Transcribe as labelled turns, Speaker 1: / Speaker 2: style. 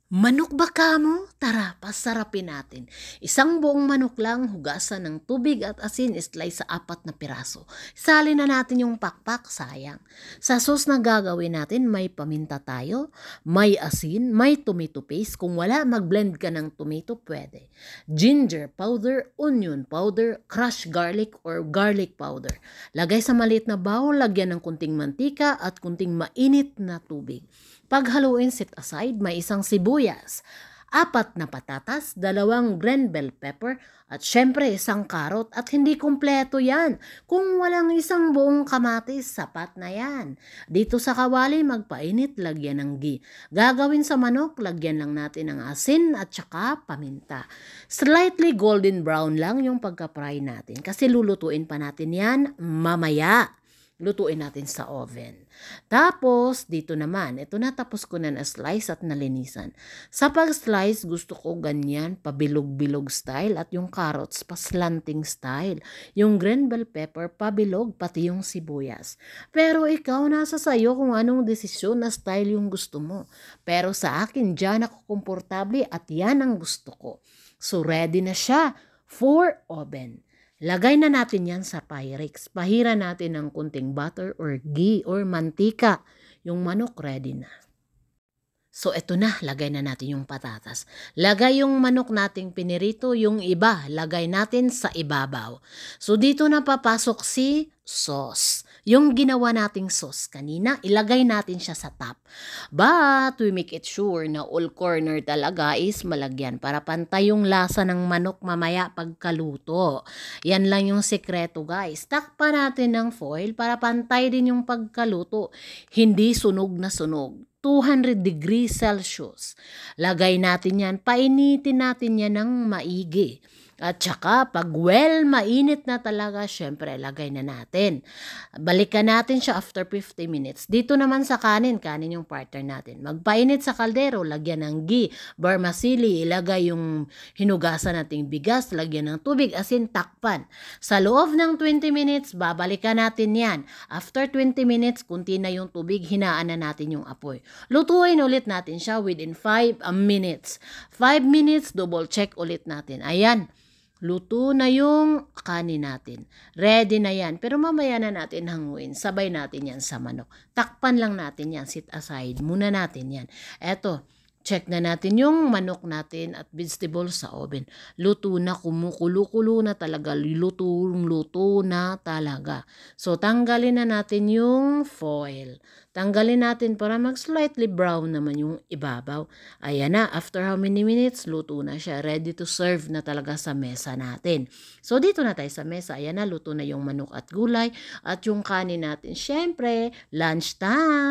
Speaker 1: Manok ba kamo? Tara, pasarapin natin. Isang buong manok lang, hugasan ng tubig at asin, slice sa 4 na piraso. Salin na natin yung pakpak, sayang. Sa sauce na gagawin natin, may paminta tayo, may asin, may tomato paste. Kung wala, mag-blend ka ng tomato, pwede. Ginger powder, onion powder, crushed garlic or garlic powder. Lagay sa maliit na bowl, lagyan ng kunting mantika at kunting mainit na tubig. Paghaluin, set aside, may isang sibuyas, 4 na patatas, 2 green bell pepper, at syempre isang karot at hindi kumpleto yan. Kung walang isang buong kamatis, sapat na yan. Dito sa kawali, magpainit, lagyan ng ghee. Gagawin sa manok, lagyan lang natin ng asin at saka paminta. Slightly golden brown lang yung pagka-fry natin kasi lulutuin pa natin yan mamaya. Lutuin natin sa oven. Tapos, dito naman, ito na tapos ko na na-slice at nalinisan. Sa pag-slice, gusto ko ganyan, pabilog-bilog style at yung carrots, paslanting style. Yung green bell pepper, pabilog, pati yung sibuyas. Pero ikaw, nasa sayo kung anong desisyon na style yung gusto mo. Pero sa akin, dyan ako komportable at yan ang gusto ko. So, ready na siya for oven. Lagay na natin yan sa Pyrex. Pahira natin ng kunting butter or ghee or mantika. Yung manok ready na. So, eto na. Lagay na natin yung patatas. Lagay yung manok nating pinirito. Yung iba, lagay natin sa ibabaw. So, dito na papasok si sauce. Yung ginawa nating sauce kanina, ilagay natin siya sa top. But, we make it sure na all corner talaga is malagyan para pantay yung lasa ng manok mamaya pagkaluto. Yan lang yung sekreto, guys. Takpan natin ng foil para pantay din yung pagkaluto. Hindi sunog na sunog. 200 degrees Celsius. Lagay natin yan, painitin natin yan ng maigi. At saka, pag mainit na talaga, syempre, lagay na natin. Balikan natin siya after 50 minutes. Dito naman sa kanin yung partner natin. Magpainit sa kaldero, lagyan ng ghee, vermicelli, ilagay yung hinugasan nating bigas, lagyan ng tubig, asin, takpan. Sa loob ng 20 minutes, babalikan natin yan. After 20 minutes, kunti na yung tubig, hinaan na natin yung apoy. Lutuin ulit natin siya within 5 minutes. 5 minutes, double check ulit natin. Ayan. Luto na yung kanin natin. Ready na yan. Pero mamaya na natin hanguin. Sabay natin yan sa manok. Takpan lang natin yan. Sit aside. Muna natin yan. Eto. Check na natin yung manok natin at vegetables sa oven. Luto na, kumukulo-kulo na talaga. Luto na talaga. So, tanggalin na natin yung foil. Tanggalin natin para mag-slightly brown naman yung ibabaw. Ayan na, after how many minutes, luto na siya. Ready to serve na talaga sa mesa natin. So, dito na tayo sa mesa. Ayan na, luto na yung manok at gulay. At yung kanin natin, syempre, lunch time.